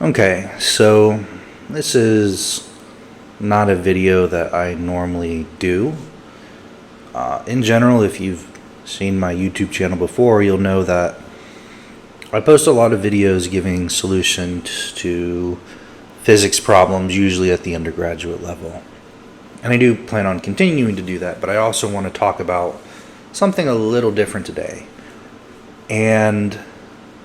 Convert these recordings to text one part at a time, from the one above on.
Okay, so this is not a video that I normally do. In general, if you've seen my YouTube channel before, you'll know that I post a lot of videos giving solutions to physics problems, usually at the undergraduate level. And I do plan on continuing to do that, but I also want to talk about something a little different today. And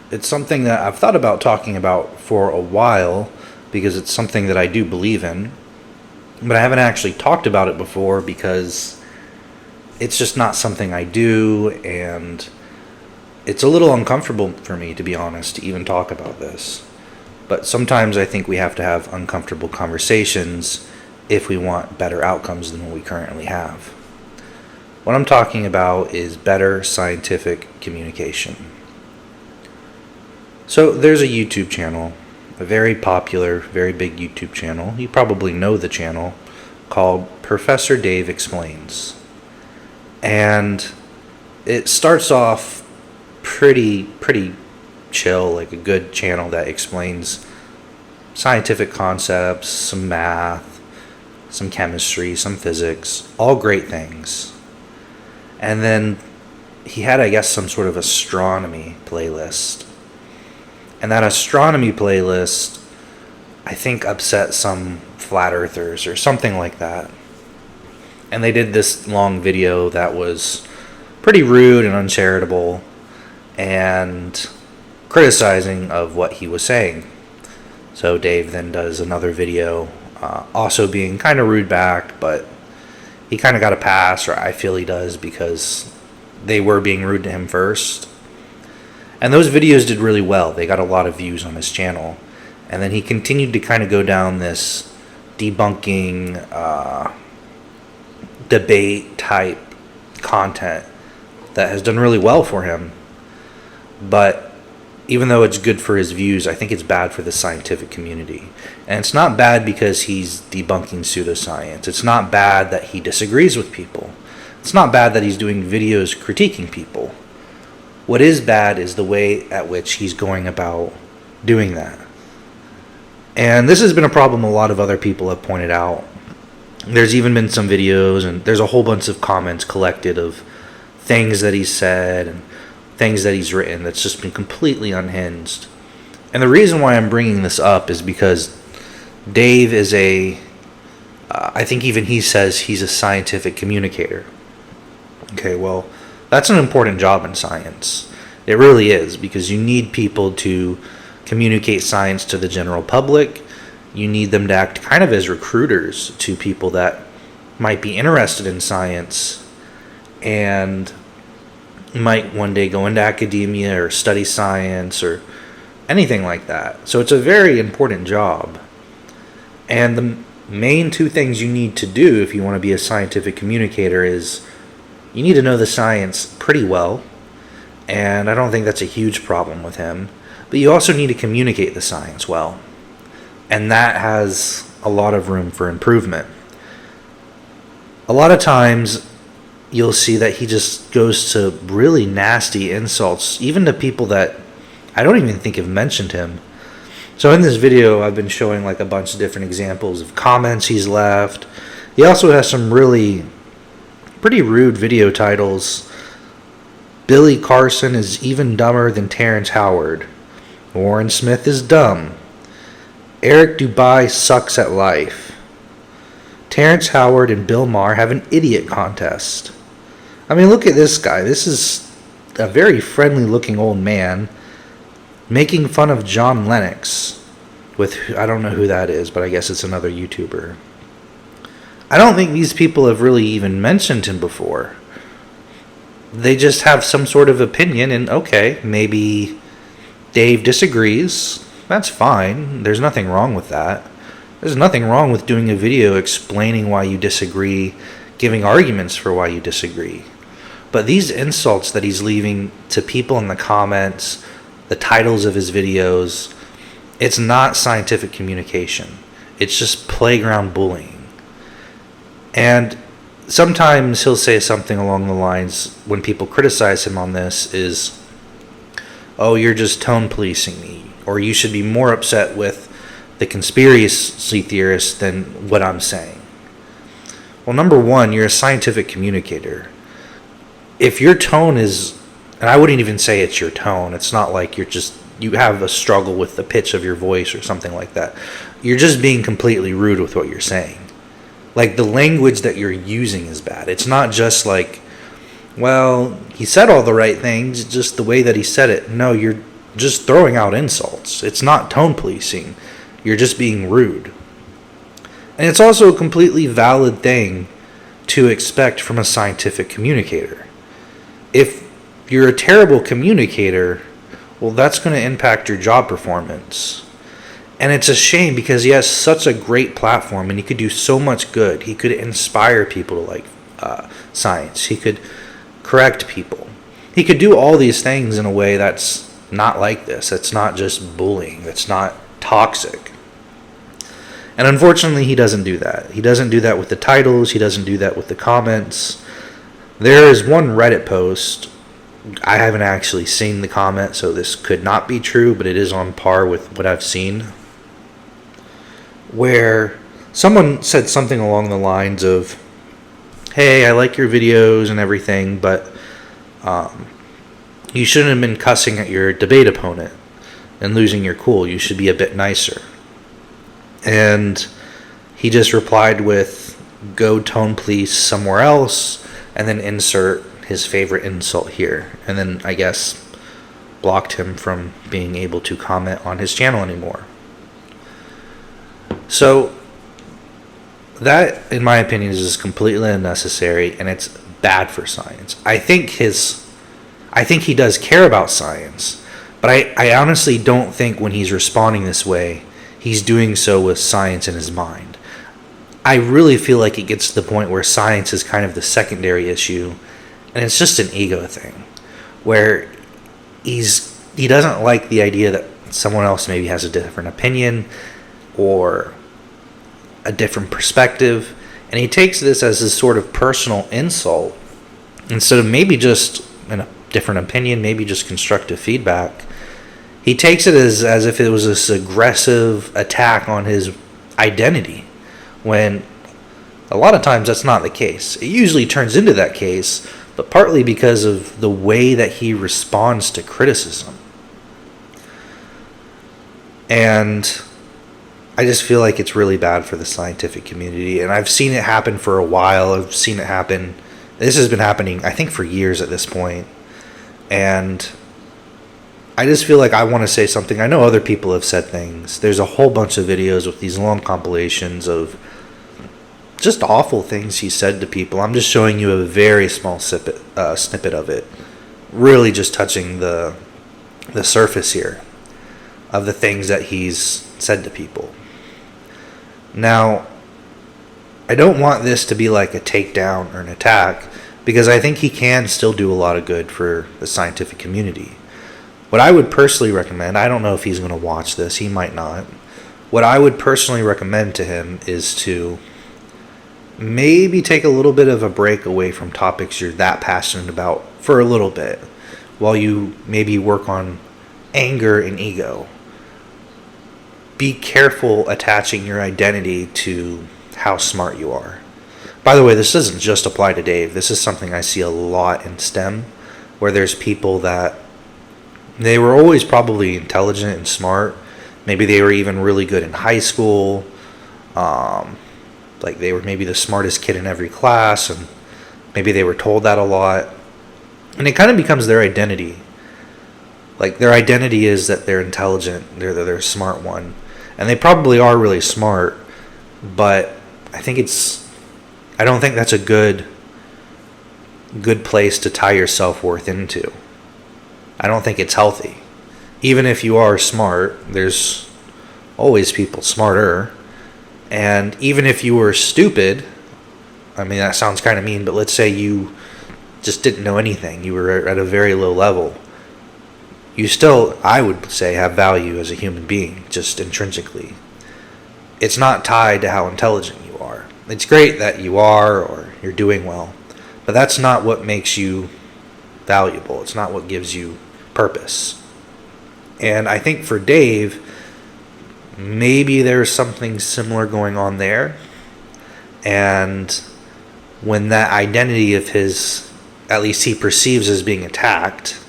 it's something that I've thought about talking about for a while because it's something that I do believe in, but I haven't actually talked about it before because it's just not something I do, and it's a little uncomfortable for me, to be honest, to even talk about this. But sometimes I think we have to have uncomfortable conversations if we want better outcomes than what we currently have. What I'm talking about is better scientific communication. So there's a YouTube channel, a very popular, very big YouTube channel. You probably know the channel, called Professor Dave Explains. And it starts off pretty chill, like a good channel that explains scientific concepts, some math, some chemistry, some physics, all great things. And then he had, I guess, some sort of astronomy playlist. And that astronomy playlist, I think, upset some flat earthers or something like that. And they did this long video that was pretty rude and uncharitable and criticizing of what he was saying. So Dave then does another video, also being kind of rude back, but he kind of got a pass, or I feel he does, because they were being rude to him first. And those videos did really well. They got a lot of views on his channel. And then he continued to kind of go down this debunking, debate type content that has done really well for him. But even though it's good for his views, I think it's bad for the scientific community. And it's not bad because he's debunking pseudoscience. It's not bad that he disagrees with people. It's not bad that he's doing videos critiquing people. What is bad is the way at which he's going about doing that. And this has been a problem a lot of other people have pointed out. There's even been some videos, and there's a whole bunch of comments collected of things that he's said and things that he's written that's just been completely unhinged. And the reason why I'm bringing this up is because Dave is I think even he says he's a scientific communicator. Okay, well, that's an important job in science. It really is, because you need people to communicate science to the general public. You need them to act kind of as recruiters to people that might be interested in science and might one day go into academia or study science or anything like that. So it's a very important job. And the main two things you need to do if you want to be a scientific communicator is you need to know the science pretty well, and I don't think that's a huge problem with him, but you also need to communicate the science well, and that has a lot of room for improvement. A lot of times you'll see that he just goes to really nasty insults, even to people that I don't even think have mentioned him. So in this video, I've been showing like a bunch of different examples of comments he's left. He also has some really pretty rude video titles. Billy Carson is even dumber than Terrence Howard. Warren Smith is dumb. Eric Dubai sucks at life. Terrence Howard and Bill Maher have an idiot contest. I mean, look at this guy. This is a very friendly looking old man making fun of John Lennox with, I don't know who that is, but I guess it's another YouTuber. I don't think these people have really even mentioned him before. They just have some sort of opinion, and okay, maybe Dave disagrees. That's fine. There's nothing wrong with that. There's nothing wrong with doing a video explaining why you disagree, giving arguments for why you disagree. But these insults that he's leaving to people in the comments, the titles of his videos, it's not scientific communication. It's just playground bullying. And sometimes he'll say something along the lines, when people criticize him on this, is, oh, you're just tone policing me, or you should be more upset with the conspiracy theorist than what I'm saying. Well, number one, you're a scientific communicator. If your tone is, and I wouldn't even say it's your tone, it's not like you have a struggle with the pitch of your voice or something like that. You're just being completely rude with what you're saying. Like, the language that you're using is bad. It's not just like, well, he said all the right things, just the way that he said it. No, you're just throwing out insults. It's not tone policing. You're just being rude. And it's also a completely valid thing to expect from a scientific communicator. If you're a terrible communicator, well, that's going to impact your job performance. And it's a shame because he has such a great platform and he could do so much good. He could inspire people to like science. He could correct people. He could do all these things in a way that's not like this. It's not just bullying. It's not toxic. And unfortunately, he doesn't do that. He doesn't do that with the titles. He doesn't do that with the comments. There is one Reddit post. I haven't actually seen the comment, so this could not be true, but it is on par with what I've seen, where someone said something along the lines of, hey, I like your videos and everything, but you shouldn't have been cussing at your debate opponent and losing your cool. You should be a bit nicer. And he just replied with, go tone police somewhere else, and then insert his favorite insult here. And then, I guess, blocked him from being able to comment on his channel anymore. So, that, in my opinion, is just completely unnecessary, and it's bad for science. I think he does care about science, but I honestly don't think when he's responding this way, he's doing so with science in his mind. I really feel like it gets to the point where science is kind of the secondary issue, and it's just an ego thing, where he doesn't like the idea that someone else maybe has a different opinion or a different perspective, and he takes this as a sort of personal insult instead of maybe just a different opinion, maybe just constructive feedback. He takes it as if it was this aggressive attack on his identity, when a lot of times that's not the case. It usually turns into that case, but partly because of the way that he responds to criticism. And I just feel like it's really bad for the scientific community, and I've seen it happen for a while. I've seen it happen. This has been happening, I think, for years at this point. And I just feel like I want to say something. I know other people have said things. There's a whole bunch of videos with these long compilations of just awful things he said to people. I'm just showing you a very small snippet of it, really just touching the surface here of the things that he's said to people. Now, I don't want this to be like a takedown or an attack, because I think he can still do a lot of good for the scientific community. What I would personally recommend, I don't know if he's going to watch this, he might not. What I would personally recommend to him is to maybe take a little bit of a break away from topics you're that passionate about for a little bit, while you maybe work on anger and ego. Be careful attaching your identity to how smart you are. By the way, this doesn't just apply to Dave. This is something I see a lot in STEM, where there's people that they were always probably intelligent and smart. Maybe they were even really good in high school. Like they were maybe the smartest kid in every class, and maybe they were told that a lot. And it kind of becomes their identity. Like their identity is that they're intelligent, they're a smart one. And they probably are really smart, but I don't think that's a good place to tie your self-worth into. I don't think it's healthy. Even if you are smart, there's always people smarter. And even if you were stupid, I mean, that sounds kind of mean, but let's say you just didn't know anything. You were at a very low level. You still, I would say, have value as a human being, just intrinsically. It's not tied to how intelligent you are. It's great that you are or you're doing well, but that's not what makes you valuable. It's not what gives you purpose. And I think for Dave, maybe there's something similar going on there. And when that identity of his, at least he perceives as being attacked,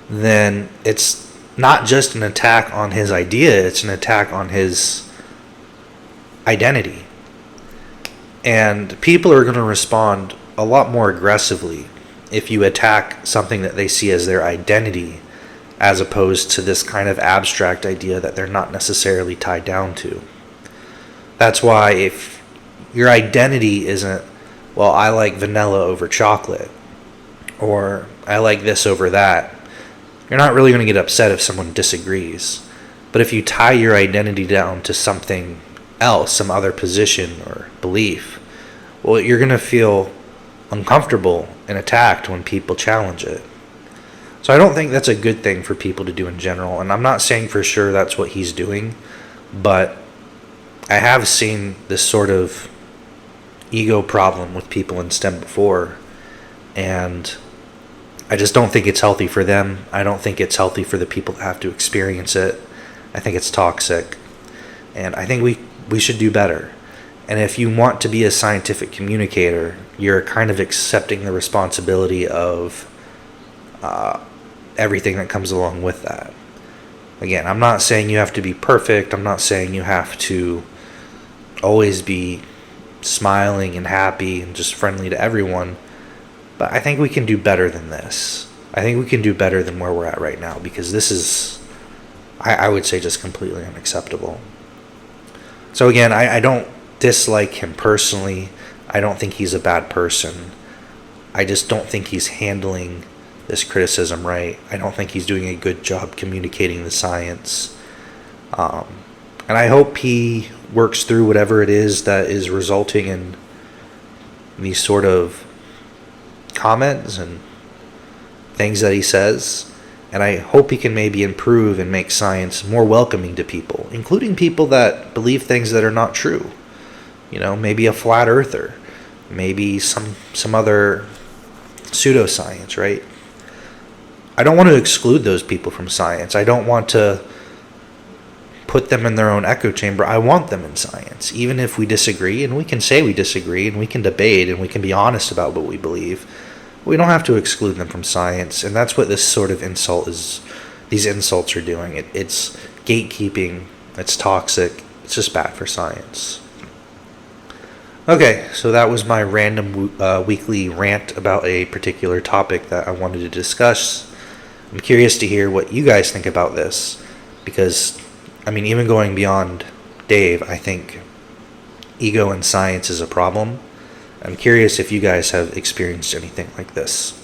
then it's not just an attack on his idea, it's an attack on his identity. And people are going to respond a lot more aggressively if you attack something that they see as their identity, as opposed to this kind of abstract idea that they're not necessarily tied down to. That's why if your identity isn't, well, I like vanilla over chocolate, or I like this over that, you're not really going to get upset if someone disagrees. But if you tie your identity down to something else, some other position or belief, well, you're going to feel uncomfortable and attacked when people challenge it. So I don't think that's a good thing for people to do in general. And I'm not saying for sure that's what he's doing, but I have seen this sort of ego problem with people in STEM before, and I just don't think it's healthy for them. I don't think it's healthy for the people that have to experience it. I think it's toxic, and I think we should do better. And if you want to be a scientific communicator, you're kind of accepting the responsibility of everything that comes along with that. Again, I'm not saying you have to be perfect. I'm not saying you have to always be smiling and happy and just friendly to everyone. But I think we can do better than this. I think we can do better than where we're at right now, because this is, I would say, just completely unacceptable. So again, I don't dislike him personally. I don't think he's a bad person. I just don't think he's handling this criticism right. I don't think he's doing a good job communicating the science. And I hope he works through whatever it is that is resulting in these sort of comments and things that he says. And I hope he can maybe improve and make science more welcoming to people, including people that believe things that are not true. You know, maybe a flat earther, maybe some other pseudoscience, right? I don't want to exclude those people from science. I don't want to put them in their own echo chamber. I want them in science, even if we disagree, and we can say we disagree, and we can debate, and we can be honest about what we believe. We don't have to exclude them from science, and that's what this sort of insult is. These insults are doing. It's gatekeeping. It's toxic. It's just bad for science. Okay, so that was my random weekly rant about a particular topic that I wanted to discuss. I'm curious to hear what you guys think about this, because, I mean, even going beyond Dave, I think ego in science is a problem. I'm curious if you guys have experienced anything like this.